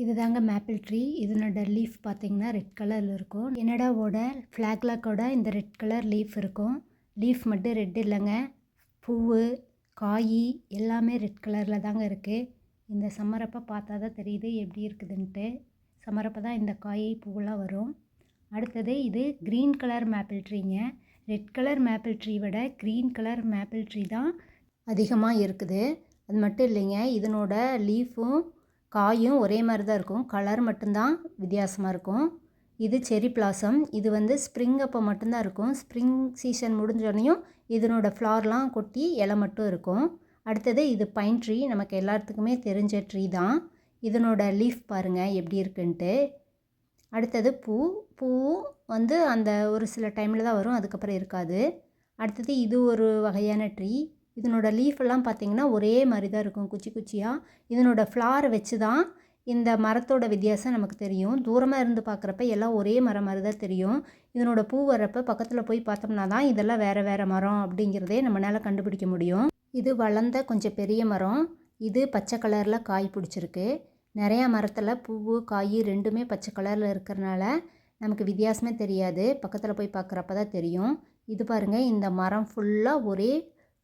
இதுதாங்க maple tree. இதனோட leaf பார்த்தீங்கன்னா ரெட் கலர்ல இருக்கும். கனடாவோட ஃப்ளாக்ல கூட இந்த ரெட் கலர் லீஃப் இருக்கும். லீஃப் மட்டும் ரெட் இல்லைங்க, பூவு, காய் எல்லாமே ரெட் கலர்ல தாங்க இருக்கு. இந்த சம்மரப்போ பார்த்தா தான் தெரியுது எப்படி இருக்குதுன்ட்டு. சம்மரப்போ தான் இந்த காய் பூவெல்லாம் வரும். அடுத்தது இது க்ரீன் கலர் மேப்பிள் ட்ரீங்க. ரெட் கலர் மேப்பிள் ட்ரீ விட க்ரீன் கலர் மேப்பிள் ட்ரீ தான் அதிகமாக இருக்குது. அது மட்டும் இல்லைங்க, இதனோட லீஃபும் காயும் ஒரே மாதிரி தான் இருக்கும். கலர் மட்டும்தான் வித்தியாசமாக இருக்கும். இது செரி பிளாசம். இது வந்து ஸ்ப்ரிங் அப்போ மட்டும்தான் இருக்கும். ஸ்ப்ரிங் சீசன் முடிஞ்சோடனையும் இதனோட ஃப்ளார்லாம் கொட்டி இலை மட்டும் இருக்கும். அடுத்தது இது பைன் ட்ரீ. நமக்கு எல்லாத்துக்குமே தெரிஞ்ச ட்ரீ தான். இதனோட லீஃப் பாருங்கள் எப்படி இருக்குன்ட்டு. அடுத்தது பூ வந்து அந்த ஒரு சில டைமில் தான் வரும், அதுக்கப்புறம் இருக்காது. அடுத்தது இது ஒரு வகையான ட்ரீ. இதனோட லீஃபெல்லாம் பார்த்திங்கன்னா ஒரே மாதிரி தான் இருக்கும், குச்சி குச்சியாக. இதனோட ஃப்ளாரை வச்சு தான் இந்த மரத்தோட வித்தியாசம் நமக்கு தெரியும். தூரமாக இருந்து பார்க்குறப்ப எல்லாம் ஒரே மரம் மாதிரி தான் தெரியும். இதனோட பூ வர்றப்போ பக்கத்தில் போய் பார்த்தோம்னா தான் இதெல்லாம் வேறு வேறு மரம் அப்படிங்கிறதே நம்மளால் கண்டுபிடிக்க முடியும். இது வளர்ந்த கொஞ்சம் பெரிய மரம். இது பச்சை கலரில் காய் பிடிச்சிருக்கு. நிறையா மரத்தில் பூவு காய் ரெண்டுமே பச்சை கலரில் இருக்கிறனால நமக்கு வித்தியாசமே தெரியாது, பக்கத்தில் போய் பார்க்குறப்ப தான் தெரியும். இது பாருங்கள், இந்த மரம் ஃபுல்லாக ஒரே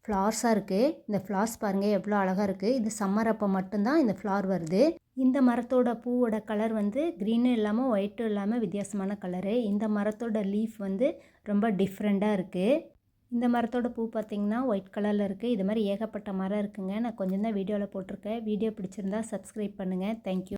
ஃப்ளார்ஸாக இருக்குது. இந்த ஃப்ளார்ஸ் பாருங்கள் எவ்வளோ அழகாக இருக்குது. இது சம்மர் அப்போ மட்டும்தான் இந்த ஃப்ளார் வருது. இந்த மரத்தோட பூவோட கலர் வந்து க்ரீனும் இல்லாமல் ஒயிட்டும் இல்லாமல் வித்தியாசமான கலரு. இந்த மரத்தோட லீஃப் வந்து ரொம்ப டிஃப்ரெண்ட்டாக இருக்குது. இந்த மரத்தோட பூ பார்த்திங்கன்னா ஒயிட் கலரில் இருக்குது. இது மாதிரி ஏகப்பட்ட மரம் இருக்குங்க. நான் கொஞ்சம் தான் வீடியோவில் போட்டிருக்கேன். வீடியோ பிடிச்சிருந்தா சப்ஸ்கிரைப் பண்ணுங்கள். தேங்க்யூ.